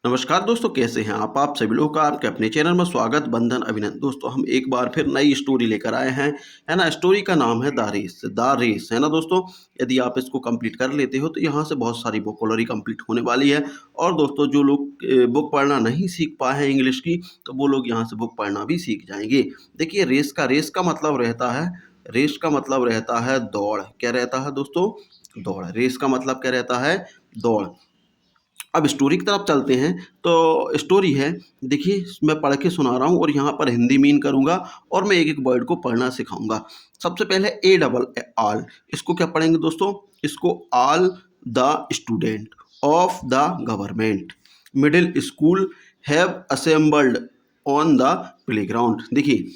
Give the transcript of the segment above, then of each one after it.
नमस्कार दोस्तों, कैसे हैं आप सभी लोगों का आपके अपने चैनल में स्वागत, बंधन, अभिनंदन। दोस्तों हम एक बार फिर नई स्टोरी लेकर आए हैं, है ना। स्टोरी का नाम है द रेस, है ना दोस्तों। यदि आप इसको कंप्लीट कर लेते हो तो यहाँ से बहुत सारी वोकैब्युलरी कंप्लीट होने वाली है। और दोस्तों जो लोग बुक पढ़ना नहीं सीख पाए हैं इंग्लिश की, तो वो लोग यहाँ से बुक पढ़ना भी सीख जाएंगे। देखिए, रेस का मतलब रहता है, रेस का मतलब रहता है दौड़। क्या रहता है दोस्तों? दौड़। रेस का मतलब क्या रहता है? दौड़। अब स्टोरी की तरफ चलते हैं। तो स्टोरी है, देखिए मैं पढ़ के सुना रहा हूँ और यहाँ पर हिंदी मीन करूँगा और मैं एक एक वर्ड को पढ़ना सिखाऊंगा। सबसे पहले ए डबल आल, इसको क्या पढ़ेंगे दोस्तों? इसको all the student of the government middle school have assembled on the playground. देखिए,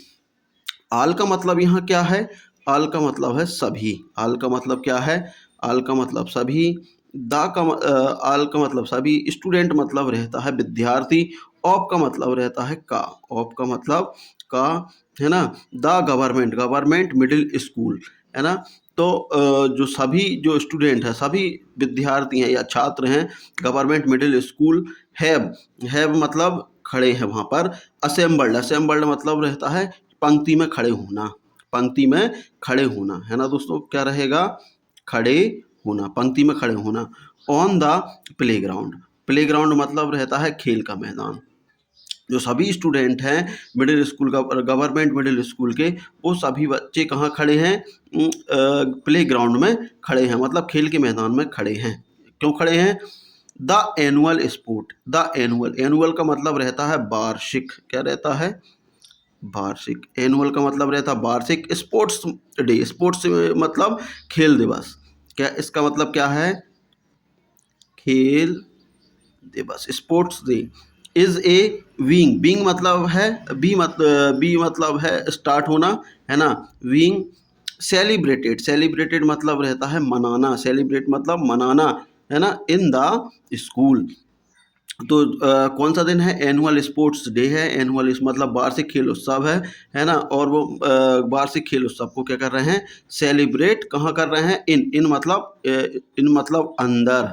आल का मतलब यहाँ क्या है? आल का मतलब है सभी। आल का मतलब क्या है? आल का मतलब सभी। आल का मतलब सभी। स्टूडेंट मतलब रहता है विद्यार्थी। ऑफ का मतलब रहता है का। ऑफ का मतलब का, है ना। The government, government middle school, है ना। तो जो सभी जो स्टूडेंट है, सभी विद्यार्थी हैं या छात्र हैं, गवर्नमेंट मिडिल स्कूल हैव मतलब खड़े हैं वहाँ पर। असेंबल्ड, असेंबल्ड मतलब रहता है पंक्ति में खड़े होना। पंक्ति में खड़े होना, है ना दोस्तों। क्या रहेगा? खड़े होना, पंक्ति में खड़े होना। ऑन द प्लेग्राउंड, प्लेग्राउंड मतलब रहता है खेल का मैदान। जो सभी स्टूडेंट हैं मिडिल स्कूल का, गवर्नमेंट मिडिल स्कूल के, वो सभी बच्चे कहाँ खड़े हैं? प्ले ग्राउंड में खड़े हैं, मतलब खेल के मैदान में खड़े हैं। क्यों खड़े हैं? The annual sport, the annual, annual का मतलब रहता है वार्षिक। क्या रहता है? वार्षिक। एनुअल का मतलब रहता है वार्षिक। स्पोर्ट्स डे, स्पोर्ट्स मतलब खेल दिवस। क्या इसका मतलब क्या है? खेल दिवस, sports day. Is A wing, wing मतलब है बी मतलब है स्टार्ट होना, है ना। विंग सेलिब्रेटेड, सेलिब्रेटेड मतलब रहता है मनाना। सेलिब्रेट मतलब मनाना, है ना। In the school. तो कौन सा दिन है? एनुअल स्पोर्ट्स डे है। एनुअल मतलब वार्षिक खेल उत्सव है ना। और वो वार्षिक खेल उत्सव को क्या कर रहे हैं? सेलिब्रेट कहाँ कर रहे हैं? इन मतलब अंदर,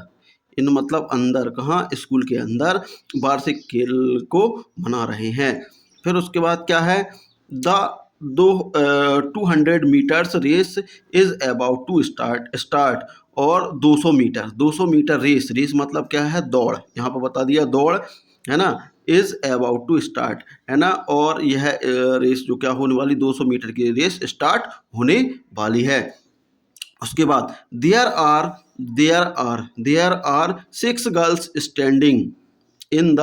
इन मतलब अंदर, कहाँ? स्कूल के अंदर वार्षिक खेल को मना रहे हैं। फिर उसके बाद क्या है? The 200 metres race is about to start. और 200 मीटर, 200 मीटर रेस, रेस मतलब क्या है? दौड़। यहाँ पर बता दिया दौड़, है ना। इज अबाउट टू स्टार्ट, है ना। और यह रेस जो क्या होने वाली, 200 मीटर की रेस स्टार्ट होने वाली है। उसके बाद there are 6 girls standing in the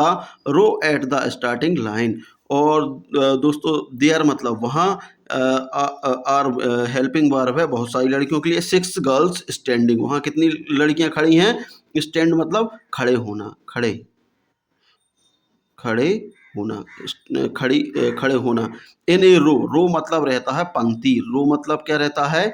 row at the starting line. और दोस्तों देयर मतलब वहाँ, आर हेल्पिंग वर्ब है बहुत सारी लड़कियों के लिए। 6 गर्ल्स स्टैंडिंग, वहाँ कितनी लड़कियां खड़ी हैं? स्टैंड मतलब खड़े होना, खड़े, खड़े होना, खड़े होना। इन ए रो, रो मतलब रहता है पंक्ति। रो मतलब क्या रहता है?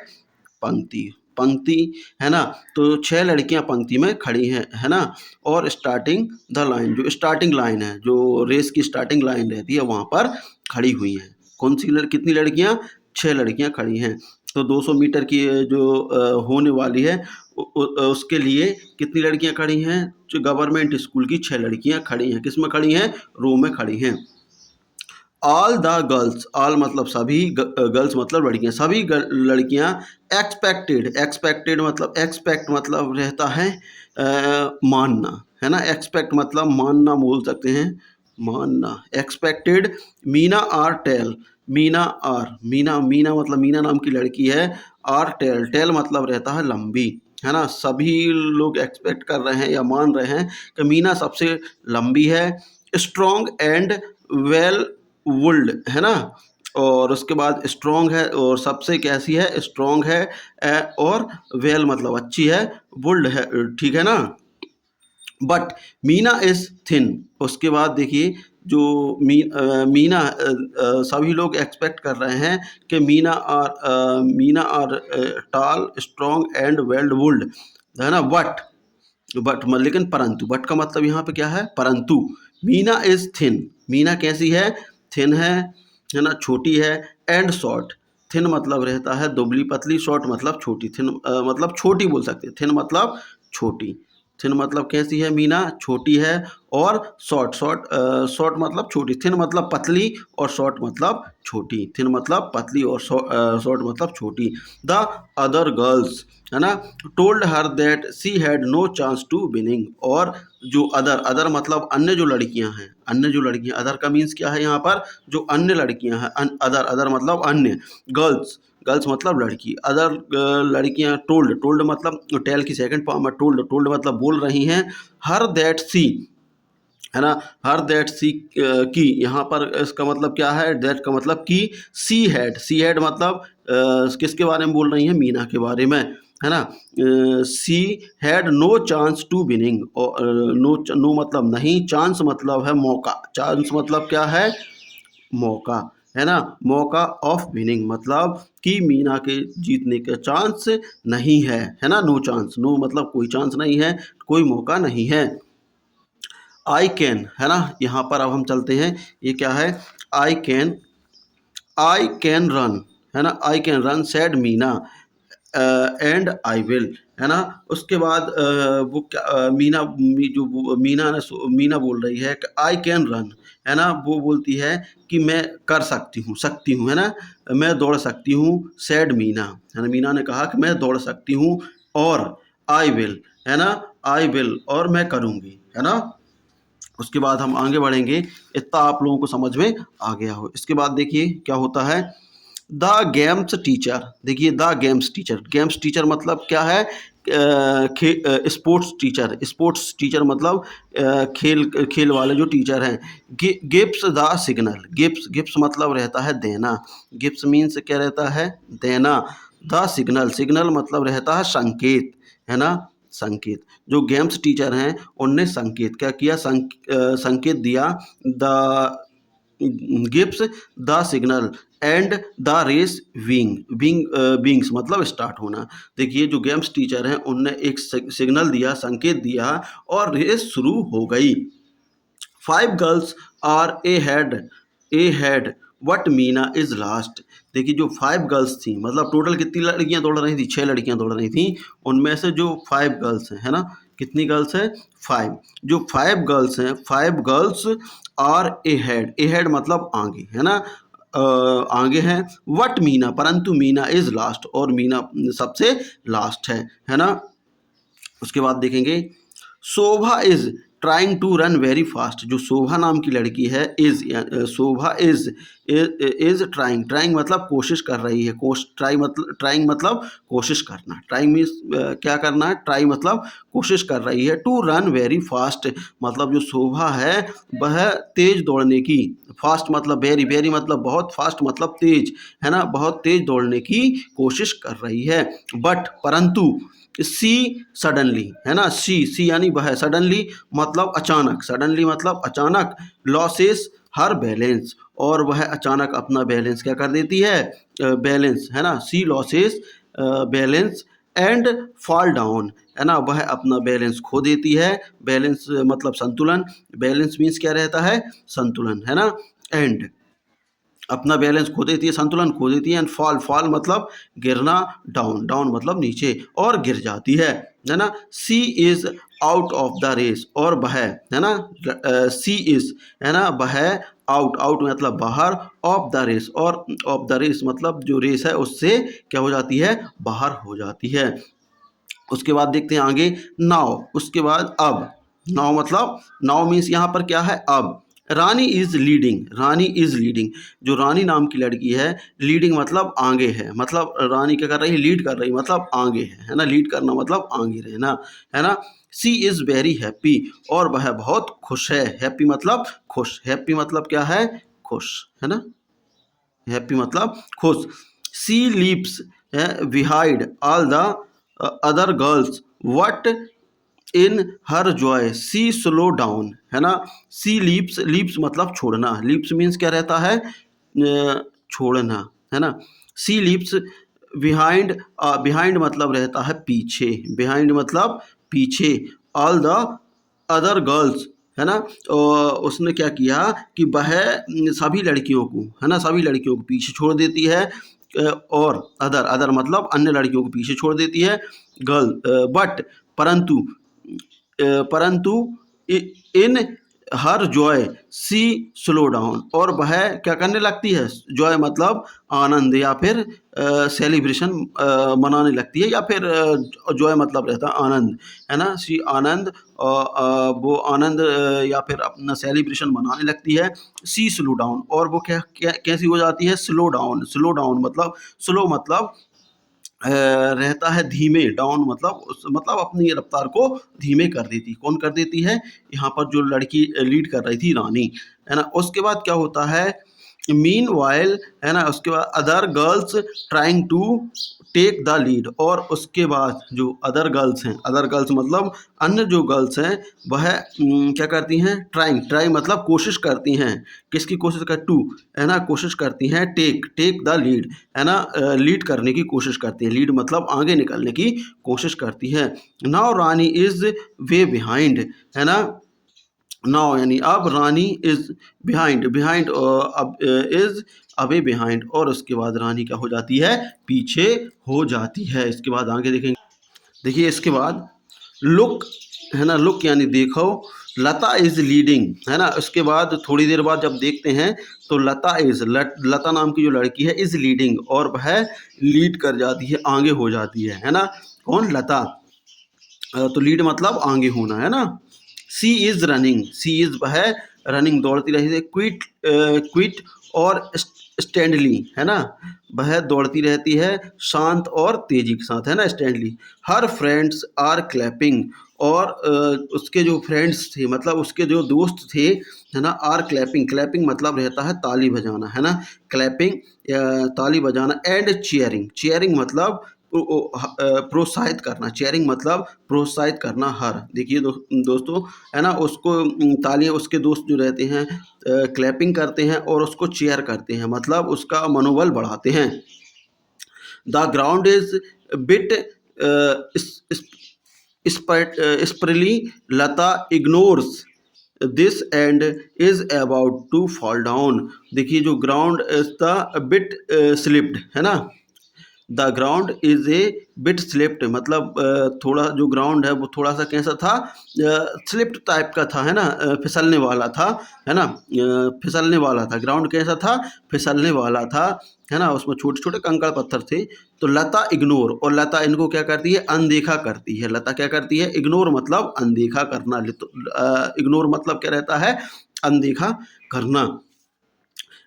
पंक्ति, पंक्ति, है ना। तो 6 लड़कियां पंक्ति में खड़ी हैं, है ना। और स्टार्टिंग द लाइन, जो स्टार्टिंग लाइन है, जो रेस की स्टार्टिंग लाइन रहती है, वहां पर खड़ी हुई हैं। कौन सी कितनी लड़कियां? 6 लड़कियां खड़ी हैं। तो 200 मीटर की जो होने वाली है, उसके लिए कितनी लड़कियां खड़ी हैं? जो गवर्नमेंट स्कूल की 6 लड़कियां खड़ी हैं। किस में खड़ी हैं? रो में खड़ी हैं। ऑल द गर्ल्स, ऑल मतलब सभी, गर्ल्स मतलब लड़कियां, सभी लड़कियां एक्सपेक्टेड, एक्सपेक्टेड मतलब, एक्सपेक्ट मतलब रहता है मानना, है ना। एक्सपेक्ट मतलब मानना बोल सकते हैं, मानना। Expected Meena are tall, Meena मतलब मीना नाम की लड़की है। आर टेल, टेल मतलब रहता है लंबी, है ना। सभी लोग एक्सपेक्ट कर रहे हैं या मान रहे हैं कि मीना सबसे लंबी है। स्ट्रॉन्ग एंड वेल वुल्ड, है ना। और उसके बाद स्ट्रॉन्ग है, और सबसे कैसी है? स्ट्रॉन्ग है। और वेल मतलब अच्छी है, वुल्ड है, ठीक है ना। But Meena is thin. उसके बाद देखिए, जो मीना, सभी लोग एक्सपेक्ट कर रहे हैं कि Meena are tall, strong and well built, है ना। बट लेकिन परंतु, बट का मतलब यहाँ पे क्या है? परंतु। मीना इज थिन, मीना कैसी है? थिन है ना, छोटी है। एंड शॉर्ट, थिन मतलब रहता है दुबली पतली, शॉर्ट मतलब छोटी। थिन मतलब छोटी बोल सकते हैं, थिन मतलब छोटी, थिन मतलब कैसी है मीना, छोटी है, और शॉर्ट शॉर्ट शॉर्ट मतलब छोटी, थिन मतलब पतली और शॉर्ट मतलब छोटी, थिन मतलब पतली और शॉर्ट मतलब छोटी। द अदर गर्ल्स, है ना, told her that she had no chance to winning, और जो अदर, अदर मतलब अन्य जो लड़कियां हैं, अन्य जो लड़कियां, अदर का मीन्स क्या है यहाँ पर, जो अन्य लड़कियां हैं, अदर, अदर मतलब अन्य, गर्ल्स, गर्ल्स मतलब लड़की, अदर लड़कियां, टोल्ड, टोल्ड मतलब टेल की सेकंड फॉर्म है, टोल्ड, टोल्ड मतलब बोल रही हैं, हर दैट सी, है ना, हर दैट सी की, यहाँ पर इसका मतलब क्या है, दैट का मतलब की, सी हैड मतलब किसके बारे में बोल रही हैं, मीना के बारे में, है ना। She had no chance to winning, no, no मतलब नहीं, चांस मतलब है मौका, चांस मतलब क्या है, मौका, है ना, मौका ऑफ विनिंग मतलब कि मीना के जीतने का चांस नहीं है ना, नो चांस, नो मतलब कोई चांस नहीं है, कोई मौका नहीं है। आई कैन, है ना, यहाँ पर अब हम चलते हैं, ये क्या है, I can, I can run, है ना, I can run sad Meena and I will, है ना। उसके बाद वो क्या, मीना ने, मीना बोल रही है कि आई कैन रन, है ना, वो बोलती है कि मैं कर सकती हूँ, है ना, मैं दौड़ सकती हूँ, सैड मीना, है ना, मीना ने कहा कि मैं दौड़ सकती हूँ, और आई विल, है ना, आई विल और मैं करूँगी, है ना। उसके बाद हम आगे बढ़ेंगे, इतना आप लोगों को समझ में आ गया हो। इसके बाद देखिए क्या होता है, द गेम्स टीचर, देखिए the games teacher, games teacher मतलब क्या है, स्पोर्ट्स टीचर, स्पोर्ट्स टीचर मतलब खेल, खेल वाले जो टीचर हैं, gives the signal, gives, gives मतलब रहता है देना, गिव्स मीन्स क्या रहता है, देना, द सिग्नल, सिग्नल मतलब रहता है संकेत, है ना, संकेत, जो गेम्स टीचर हैं उनने संकेत क्या किया, संकेत दिया, the gives the signal and the race wing, wings मतलब स्टार्ट होना। देखिए जो गेम्स टीचर हैं उनने एक सिग्नल दिया, संकेत दिया, और रेस शुरू हो गई। Five girls are ahead but Meena is last, देखिए जो फाइव गर्ल्स थी, मतलब टोटल कितनी लड़कियां दौड़ रही थी, 6 लड़कियां दौड़ रही थी, उनमें से जो फाइव गर्ल्स हैं, है ना, कितनी गर्ल्स हैं, फाइव, जो फाइव गर्ल्स हैं, five girls are ahead मतलब आगे, है ना, आगे हैं, वट मीना परंतु मीना इज लास्ट, और मीना सबसे लास्ट है ना। उसके बाद देखेंगे, Shobha is trying to run very fast, जो शोभा नाम की लड़की है, is, Shobha is trying, trying मतलब कोशिश कर रही है, ट्राइंग मतलब कोशिश करना, ट्राइंग मीन्स क्या करना है, ट्राई मतलब कोशिश कर रही है, टू रन वेरी फास्ट मतलब जो शोभा है वह तेज दौड़ने की, फास्ट मतलब वेरी, वेरी मतलब बहुत, फास्ट मतलब तेज, है ना, बहुत तेज दौड़ने की कोशिश कर रही है, बट परंतु, सी सडनली, है ना, सी यानी वह, सडनली मतलब अचानक, सडनली मतलब अचानक, लॉसेस हर बैलेंस, और वह अचानक अपना बैलेंस क्या कर देती है, बैलेंस, है ना, she loses balance and fall down, है ना, वह अपना बैलेंस खो देती है, बैलेंस मतलब संतुलन, बैलेंस मीन्स क्या रहता है, संतुलन, है ना, एंड अपना बैलेंस खो देती है, संतुलन खो देती है, एंड फॉल, फॉल मतलब गिरना, डाउन, डाउन मतलब नीचे, और गिर जाती है ना। She is out of the race, और वह, है ना, सी इज, है ना, वह आउट, आउट मतलब बाहर, ऑफ द रेस, और ऑफ द रेस मतलब जो रेस है उससे क्या हो जाती है, बाहर हो जाती है। उसके बाद देखते हैं आगे, नाउ, उसके बाद अब, नाउ मतलब, नाउ मीन्स यहाँ पर क्या है, अब, Rani is leading, Rani is leading, जो रानी नाम की लड़की है, लीडिंग मतलब आगे है, मतलब रानी क्या कर रही है, लीड कर रही मतलब आगे है ना, लीड करना मतलब आगे रहना, है ना। सी इज वेरी हैप्पी, और वह बहुत खुश है, हैप्पी मतलब खुश, हैप्पी मतलब क्या है, खुश, है ना, हैप्पी मतलब खुश। She leaps behind all the other girls but in her joy she slow down, है ना, सी लीप्स, लीप्स मतलब छोड़ना, लीप्स मीन्स क्या रहता है, छोड़ना, है ना, सी लीप्स बिहाइंड, बिहाइंड मतलब रहता है पीछे, बिहाइंड मतलब पीछे, ऑल द अदर गर्ल्स, है ना, उसने क्या किया कि वह सभी लड़कियों को, है ना, सभी लड़कियों को पीछे छोड़ देती है, और अदर, अदर मतलब अन्य लड़कियों को पीछे छोड़ देती है, गर्ल, बट परंतु, परंतु इन her joy she slow down, और वह क्या करने लगती है, जॉय मतलब आनंद या फिर सेलिब्रेशन मनाने लगती है, या फिर जॉय मतलब रहता है आनंद, है ना, सी आनंद, वो आनंद या फिर अपना सेलिब्रेशन मनाने लगती है। सी स्लो डाउन, और वो कैसी हो जाती है, स्लो डाउन। स्लो डाउन मतलब, स्लो मतलब रहता है धीमे, डाउन मतलब मतलब अपनी रफ्तार को धीमे कर देती। कौन कर देती है, यहाँ पर जो लड़की लीड कर रही थी, रानी, है ना। उसके बाद क्या होता है, मीन वाइल, है ना, उसके बाद other girls trying to take the lead, और उसके बाद जो अदर गर्ल्स हैं, अदर गर्ल्स मतलब अन्य जो गर्ल्स हैं, वह क्या करती हैं, ट्राई मतलब कोशिश करती हैं, किसकी कोशिश कर, टू, है ना, कोशिश करती हैं, टेक द लीड, है ना, लीड करने की कोशिश करती है, लीड मतलब आगे निकलने की कोशिश करती है। Now Rani is way behind, है ना, नाउ यानी अब, रानी इज बिहाइंड, बिहाइंड अब इज अवे बिहाइंड, और उसके बाद रानी क्या हो जाती है, पीछे हो जाती है। इसके बाद आगे देखेंगे, देखिए इसके बाद लुक, है ना, लुक यानी देखो, लता इज लीडिंग, है ना। उसके बाद थोड़ी देर बाद जब देखते हैं तो लता इज, लता नाम की जो लड़की है, इज लीडिंग, और वह लीड कर जाती है, आगे हो जाती है ना। कौन, लता, तो लीड मतलब आगे होना, है ना। She is running, C is वह रनिंग दौड़ती रही है, क्विट, क्विट और स्टैंडली, है ना, वह दौड़ती रहती है शांत और तेजी के साथ, है ना, स्टैंडली। हर फ्रेंड्स आर क्लैपिंग, और उसके जो फ्रेंड्स थे मतलब उसके जो दोस्त थे, है ना, आर क्लैपिंग, क्लैपिंग मतलब रहता है ताली बजाना, है ना, क्लैपिंग ताली बजाना, एंड चीयरिंग, चीयरिंग मतलब प्रोत्साहित करना, चेयरिंग मतलब प्रोत्साहित करना, हर, देखिए दोस्तों, है ना, उसको तालियां, उसके दोस्त जो रहते हैं क्लैपिंग करते हैं और उसको चेयर करते हैं, मतलब उसका मनोबल बढ़ाते हैं। The ground is bit slippery, Lata ignores this and is about to fall down. देखिए जो ground is the bit slipped, है ना, the ground is a bit slipped मतलब थोड़ा, जो ग्राउंड है वो थोड़ा सा कैसा था, स्लिप्ड टाइप का था, है ना, फिसलने वाला था, है ना, फिसलने वाला था, ग्राउंड कैसा था, फिसलने वाला था, है ना, उसमें छोटे छोटे कंकड़ पत्थर थे। तो लता इग्नोर, और लता इनको क्या करती है, अनदेखा करती है, लता क्या करती है, इग्नोर मतलब अनदेखा करना, इग्नोर मतलब क्या रहता है, अनदेखा करना।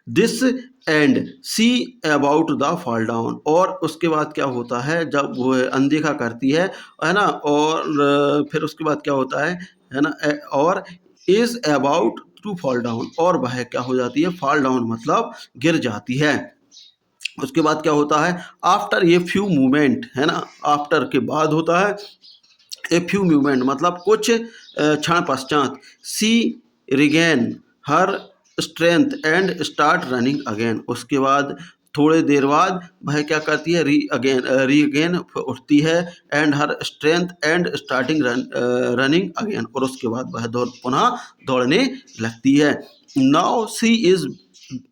This and see about the fall down, और उसके बाद क्या होता है, जब वो अनदेखा करती है ना, और फिर उसके बाद क्या होता है ना, और is about to fall down, और वह क्या हो जाती है, फॉल डाउन मतलब गिर जाती है। उसके बाद क्या होता है, आफ्टर ये फ्यू मूवमेंट, है ना, आफ्टर के बाद होता है ए फ्यू मूवमेंट मतलब कुछ क्षण पश्चात, she regain her strength and start running again, उसके बाद थोड़े देर बाद वह क्या करती है, री अगेन उठती है, and her strength and starting running again, और उसके बाद वह पुनः दौड़ने लगती है। नाउ सी इज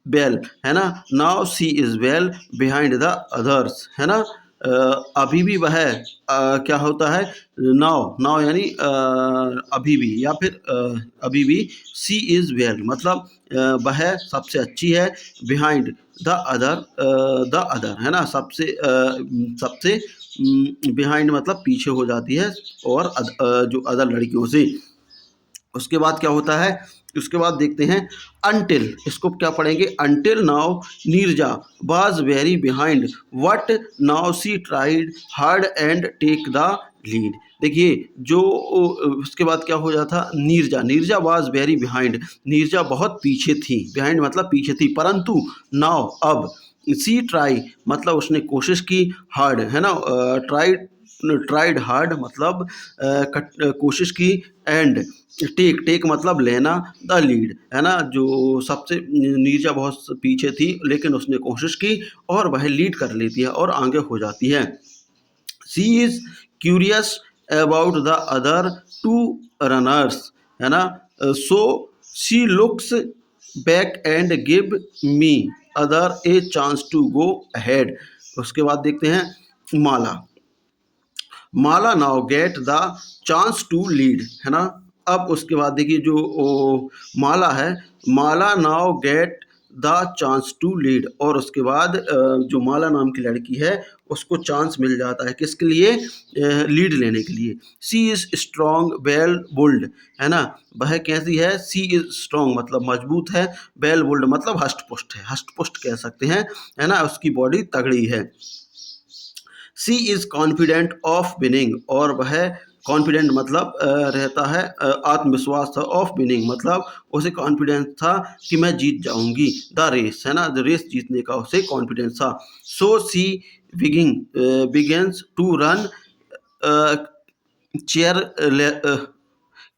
वेल, है ना, now she is well behind the others, है ना, अभी भी वह क्या होता है, नाउ, नाउ यानी अभी भी, या फिर अभी भी, सी इज वेल मतलब वह सबसे अच्छी है, behind the other, the other, है ना, सबसे सबसे बिहाइंड मतलब पीछे हो जाती है, और जो अदर लड़कियों से। उसके बाद क्या होता है, उसके बाद देखते हैं अनटिल, इसको क्या पढ़ेंगे, until now Neeraja was very behind but now she tried hard and take the lead. देखिए जो उसके बाद क्या हो जाता, Neeraja, Neeraja was very behind, Neeraja बहुत पीछे थी, बिहाइंड मतलब पीछे थी, परंतु नाउ अब, सी ट्राई मतलब उसने कोशिश की, हार्ड, है ना, ट्राइड हार्ड मतलब कोशिश की, एंड टेक मतलब लेना, द लीड, है ना, जो सबसे, नीरजा बहुत पीछे थी लेकिन उसने कोशिश की और वह लीड कर लेती है और आगे हो जाती है। She is curious about the other two runners, है ना, so she looks back and give me other a chance to go ahead. उसके बाद देखते हैं Mala, Mala now get the chance to lead, है ना। अब उसके बाद देखिए जो माला है, Mala now get the chance to lead, और उसके बाद जो माला नाम की लड़की है उसको चांस मिल जाता है किसके लिए, लीड लेने के लिए। सी इज स्ट्रॉन्ग वेल बोल्ड, है ना। वह कैसी है, सी इज स्ट्रॉन्ग मतलब मजबूत है, वेल बोल्ड मतलब हष्ट पुष्ट है, हष्ट पुष्ट कह सकते हैं, है ना, उसकी बॉडी तगड़ी है। सी इज कॉन्फिडेंट ऑफ विनिंग, और वह कॉन्फिडेंट मतलब रहता है आत्मविश्वास था, ऑफ विनिंग मतलब उसे कॉन्फिडेंस था कि मैं जीत जाऊंगी, द रेस, है ना, द रेस जीतने का उसे कॉन्फिडेंस था। So she begins to run chair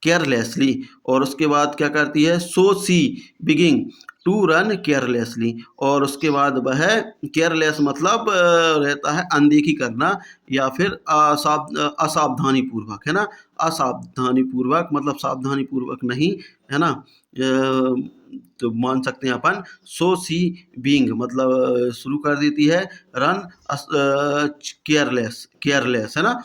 carelessly, और उसके बाद क्या करती है, so she begin to run carelessly, और उसके बाद वह केयरलेस मतलब रहता है अनदेखी करना या फिर असावधानी पूर्वक, है ना, असावधानी पूर्वक मतलब सावधानी पूर्वक नहीं, है ना। तो मान सकते हैं अपन सो सी बीइंग मतलब शुरू कर देती है रन केयरलेस, केयरलेस, है ना।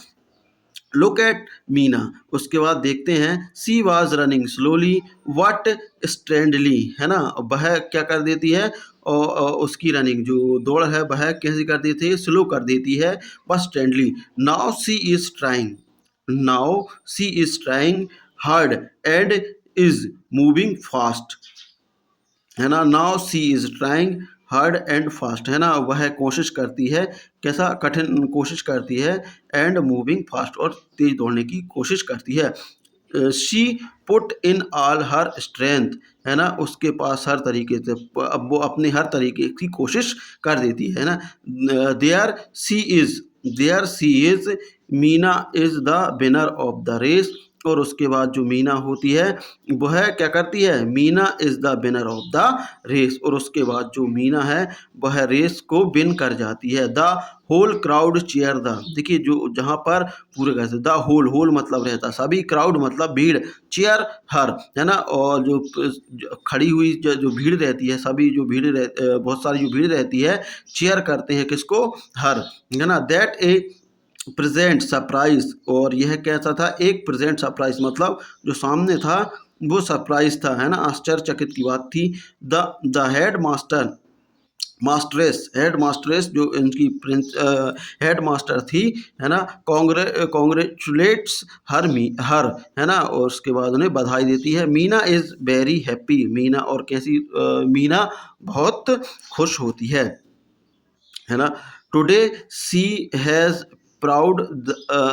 लुक एट मीना, उसके बाद देखते हैं she was running slowly but steadily, है ना। वह क्या कर देती है, और उसकी रनिंग जो दौड़ है वह कैसे कर देती है, स्लो कर देती है, बस steadily. Now she is trying, now she is trying hard and is moving fast, है ना। Now she is trying hard and fast, है ना, वह कोशिश करती है, कैसा कठिन कोशिश करती है, एंड मूविंग फास्ट और तेज दौड़ने की कोशिश करती है। She put in all her strength, है ना, उसके पास हर तरीके से अब वो अपने हर तरीके की कोशिश कर देती है ना। There she is, there she is Meena is the winner of the race, और उसके बाद जो मीना होती है वह क्या करती है, Meena is the winner of the race, और उसके बाद जो मीना है वह रेस को विन कर जाती है। The whole crowd cheer the, देखिए जो जहाँ पर पूरे कैसे, द होल, होल मतलब रहता सभी, क्राउड मतलब भीड़, चेयर हर, है ना, और जो खड़ी हुई जो भीड़ रहती है, सभी जो भीड़ बहुत सारी जो भीड़ रहती है, चेयर करते हैं किसको, हर, है ना। दैट ए प्रेजेंट सरप्राइज, और यह कैसा था, एक प्रेजेंट सरप्राइज मतलब जो सामने था वो सरप्राइज था, है ना, आश्चर्यचकित की बात थी। द हेड मास्टर मास्टरेस, हेड मास्टरेस जो इनकी प्रिंस हेड मास्टर थी, है ना, कॉन्ग्रेचुलेट्स हर हर, है ना, और उसके बाद उन्हें बधाई देती है। Meena is very happy, Meena और कैसी मीना बहुत खुश होती है ना। Today she has proud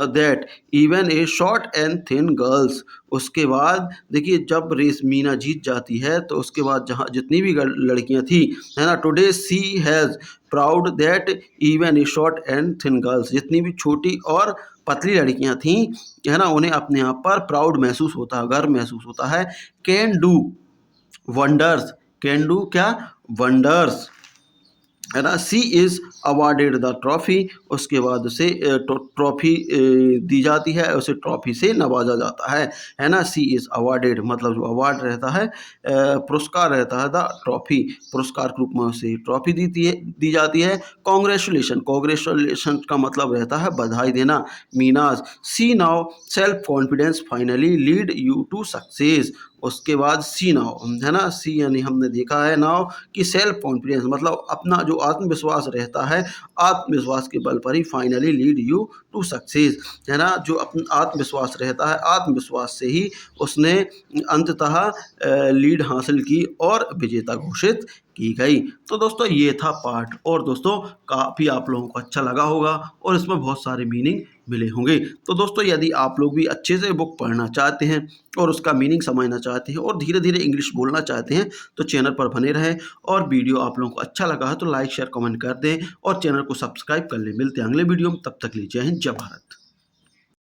that even a short and thin girls, उसके बाद देखिए जब रेस मीना जीत जाती है तो उसके बाद जहाँ जितनी भी लड़कियां थी, है ना, today she has proud that even a short and thin girls, जितनी भी छोटी और पतली लड़कियां थी, है ना, उन्हें अपने आप पर प्राउड महसूस होता है, गर्व महसूस होता है। Can do wonders, can do क्या, वंडर्स, है ना। सी इज़ अवार्डेड द ट्रॉफी, उसके बाद उसे ट्रॉफी दी जाती है, उसे ट्रॉफी से नवाजा जाता है ना। सी इज़ अवार्डेड मतलब जो अवार्ड रहता है, पुरस्कार रहता है, द ट्रॉफी पुरस्कार के रूप में उसे ट्रॉफी दी जाती है। कॉन्ग्रेचुलेशन, कॉन्ग्रेचुलेशन का मतलब रहता है बधाई देना। Means she now self confidence finally lead you to success, उसके बाद सी नाउ, है ना, सी यानी हमने देखा है नाउ कि सेल्फ कॉन्फिडेंस मतलब अपना जो आत्मविश्वास रहता है, आत्मविश्वास के बल पर ही finally lead you to success, है ना, जो अपना आत्मविश्वास रहता है, आत्मविश्वास से ही उसने अंततः लीड हासिल की और विजेता घोषित की गई। तो दोस्तों ये था पार्ट, और दोस्तों काफ़ी आप लोगों को अच्छा लगा होगा और इसमें बहुत सारे मीनिंग मिले होंगे। तो दोस्तों यदि आप लोग भी अच्छे से बुक पढ़ना चाहते हैं और उसका मीनिंग समझना चाहते हैं और धीरे धीरे इंग्लिश बोलना चाहते हैं तो चैनल पर बने रहें, और वीडियो आप लोगों को अच्छा लगा है तो लाइक शेयर कमेंट कर दें और चैनल को सब्सक्राइब कर लें। मिलते हैं अगले वीडियो में, तब तक के लिए जय हिंद, जय भारत।